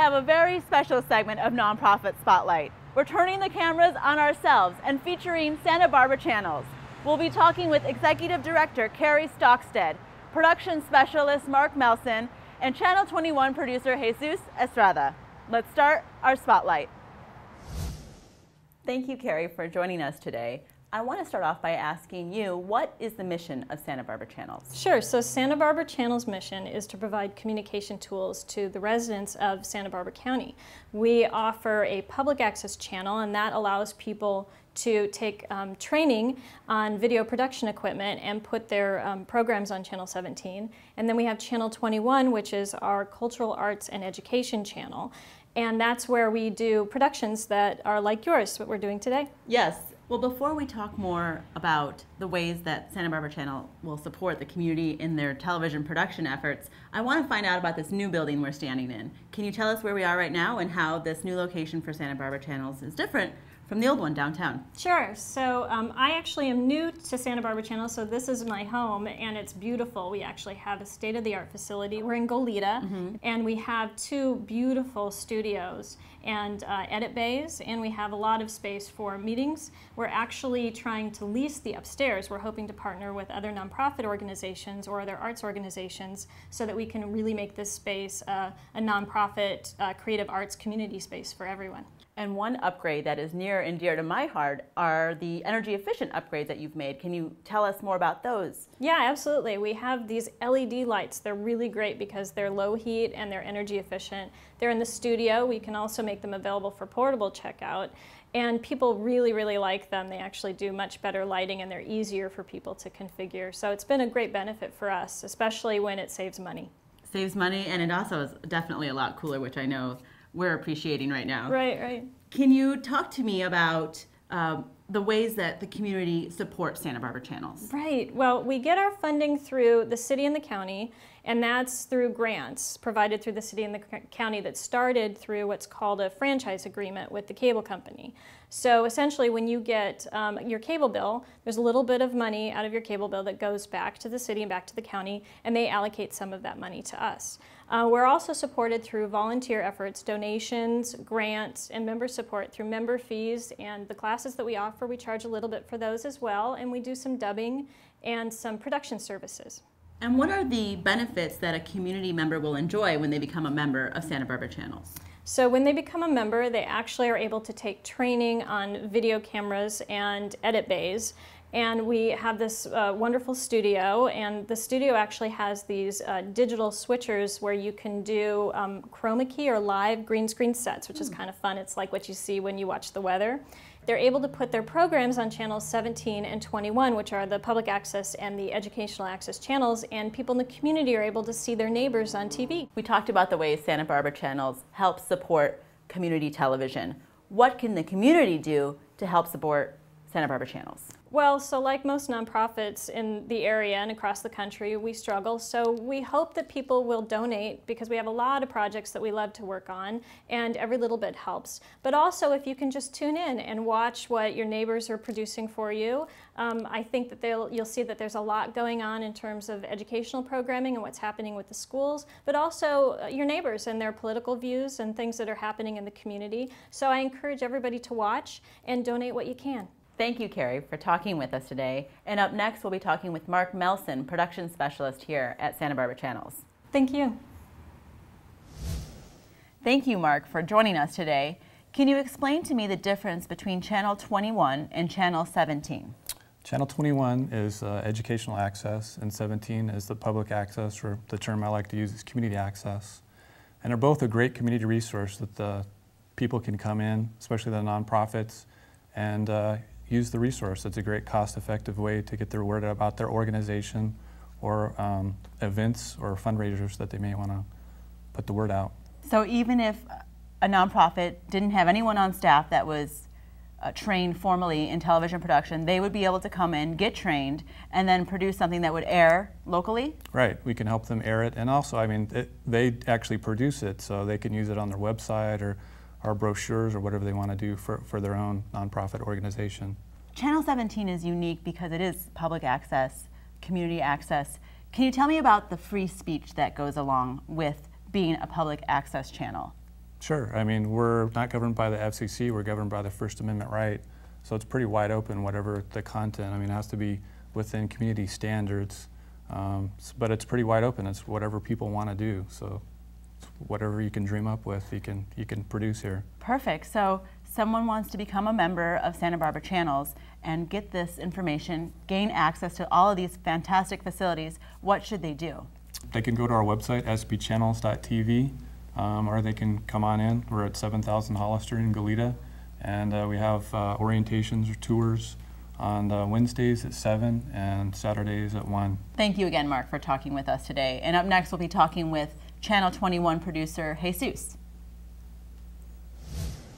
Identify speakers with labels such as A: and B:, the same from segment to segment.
A: have a very special segment of Nonprofit Spotlight. We're turning the cameras on ourselves and featuring Santa Barbara channels. We'll be talking with Executive Director Carrie Stockstead, Production Specialist Mark Melson, and Channel 21 producer Jesus Estrada. Let's start our Spotlight. Thank you, Carrie, for joining us today. I want to start off by asking you, what is the mission of Santa Barbara Channels?
B: Sure. So Santa Barbara Channels' mission is to provide communication tools to the residents of Santa Barbara County. We offer a public access channel, and that allows people to take training on video production equipment and put their programs on Channel 17. And then we have Channel 21, which is our cultural arts and education channel. And that's where we do productions that are like yours, what we're doing today.
A: Yes. Well, before we talk more about the ways that Santa Barbara Channel will support the community in their television production efforts, I want to find out about this new building we're standing in. Can you tell us where we are right now and how this new location for Santa Barbara Channels is different from the old one downtown?
B: Sure. So I actually am new to Santa Barbara Channel, so this is my home, and it's beautiful. We actually have a state-of-the-art facility. We're in Goleta, and we have two beautiful studios and edit bays, and we have a lot of space for meetings. We're actually trying to lease the upstairs. We're hoping to partner with other nonprofit organizations or other arts organizations so that we can really make this space a nonprofit creative arts community space for everyone.
A: And one upgrade that is near and dear to my heart are the energy efficient upgrades that you've made. Can you tell us more about those?
B: Yeah, absolutely. We have these LED lights. They're really great because they're low heat and they're energy efficient. They're in the studio. We can also make them available for portable checkout. And people really, really like them. They actually do much better lighting and they're easier for people to configure. So it's been a great benefit for us, especially when it saves money.
A: Saves money, and it also is definitely a lot cooler, which I know we're appreciating right now.
B: Right, right.
A: Can you talk to me about the ways that the community supports Santa Barbara Channels?
B: Right. Well, we get our funding through the city and the county, and that's through grants provided through the city and the county that started through what's called a franchise agreement with the cable company. So essentially, when you get your cable bill, there's a little bit of money out of your cable bill that goes back to the city and back to the county, and they allocate some of that money to us. We're also supported through volunteer efforts, donations, grants, and member support through member fees, and the classes that we offer, we charge a little bit for those as well, and we do some dubbing and some production services.
A: And what are the benefits that a community member will enjoy when they become a member of Santa Barbara Channels?
B: So when they become a member, they actually are able to take training on video cameras and edit bays. And we have this wonderful studio, and the studio actually has these digital switchers where you can do chroma key or live green screen sets, which is kind of fun. It's like what you see when you watch the weather. They're able to put their programs on channels 17 and 21, which are the public access and the educational access channels, and people in the community are able to see their neighbors on TV.
A: We talked about the ways Santa Barbara Channels help support community television. What can the community do to help support Santa Barbara Channels?
B: Well, so like most nonprofits in the area and across the country, we struggle. So we hope that people will donate because we have a lot of projects that we love to work on, and every little bit helps. But also, if you can just tune in and watch what your neighbors are producing for you, I think that you'll see that there's a lot going on in terms of educational programming and what's happening with the schools, but also your neighbors and their political views and things that are happening in the community. So I encourage everybody to watch and donate what you can.
A: Thank you, Carrie, for talking with us today. And up next, we'll be talking with Mark Melson, production specialist here at Santa Barbara Channels.
B: Thank you.
A: Thank you, Mark, for joining us today. Can you explain to me the difference between Channel 21 and Channel 17?
C: Channel 21 is educational access, and 17 is the public access, or the term I like to use is community access. And they're both a great community resource that the people can come in, especially the nonprofits, and use the resource. It's a great cost-effective way to get their word out about their organization or events or fundraisers that they may want to put the word out.
A: So even if a nonprofit didn't have anyone on staff that was trained formally in television production, they would be able to come in, get trained, and then produce something that would air locally?
C: Right, we can help them air it, and also, I mean, they actually produce it, so they can use it on their website or our brochures or whatever they want to do for their own nonprofit organization.
A: Channel 17 is unique because it is public access, community access. Can you tell me about the free speech that goes along with being a public access channel?
C: Sure. I mean, we're not governed by the FCC, we're governed by the First Amendment right. So it's pretty wide open, whatever the content. I mean, it has to be within community standards, but it's pretty wide open. It's whatever people want to do. So whatever you can dream up with, you can produce here.
A: Perfect. So someone wants to become a member of Santa Barbara Channels and get this information, gain access to all of these fantastic facilities. What should they do?
C: They can go to our website, sbchannels.tv, or they can come on in. We're at 7000 Hollister in Goleta, and we have orientations or tours on Wednesdays at 7 and Saturdays at 1.
A: Thank you again, Mark, for talking with us today. And up next, we'll be talking with Channel 21 producer Jesus.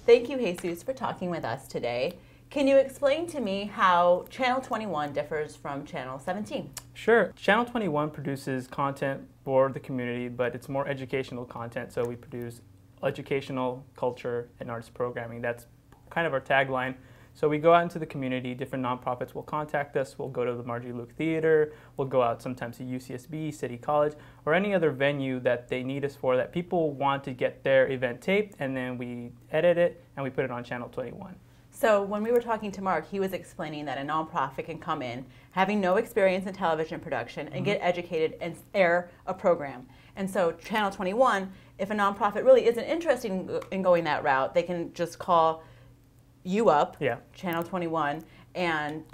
A: Thank you, Jesus, for talking with us today. Can you explain to me how Channel 21 differs from Channel 17?
D: Sure. Channel 21 produces content for the community, but it's more educational content. So we produce educational, culture, and arts programming. That's kind of our tagline. So we go out into the community, different nonprofits will contact us, we'll go to the Marjorie Luke Theater, we'll go out sometimes to UCSB, City College, or any other venue that they need us for that people want to get their event taped, and then we edit it and we put it on Channel 21.
A: So when we were talking to Mark, he was explaining that a nonprofit can come in having no experience in television production and get educated and air a program. And so Channel 21, if a nonprofit really isn't interested in going that route, they can just call you up, Channel 21, and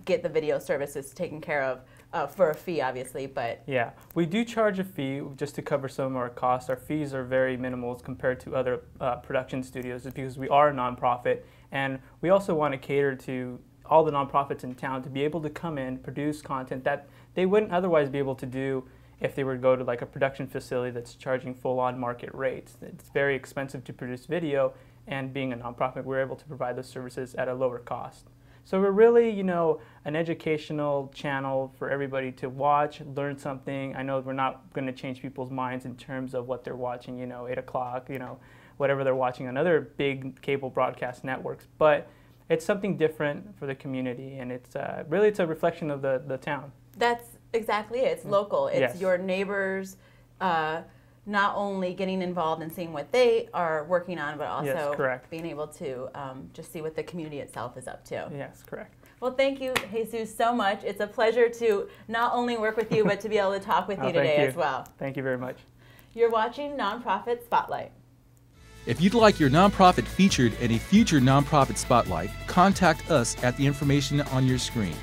A: get the video services taken care of for a fee, obviously. But
D: yeah, we do charge a fee just to cover some of our costs. Our fees are very minimal as compared to other production studios, just because we are a nonprofit, and we also want to cater to all the nonprofits in town to be able to come in, produce content that they wouldn't otherwise be able to do if they were to go to like a production facility that's charging full-on market rates. It's very expensive to produce video, and being a nonprofit, we're able to provide those services at a lower cost. So we're really, you know, an educational channel for everybody to watch, learn something. I know we're not going to change people's minds in terms of what they're watching, you know, 8 o'clock, you know, whatever they're watching on other big cable broadcast networks, but it's something different for the community, and it's really it's a reflection of the town.
A: That's exactly it. It's local. It's your neighbors not only getting involved and seeing what they are working on, but also being able to just see what the community itself is up to.
D: Yes, correct.
A: Well, thank you, Jesus, so much. It's a pleasure to not only work with you, but to be able to talk with you today as well.
D: Thank you very much.
A: You're watching Nonprofit Spotlight.
E: If you'd like your nonprofit featured in a future Nonprofit Spotlight, contact us at the information on your screen.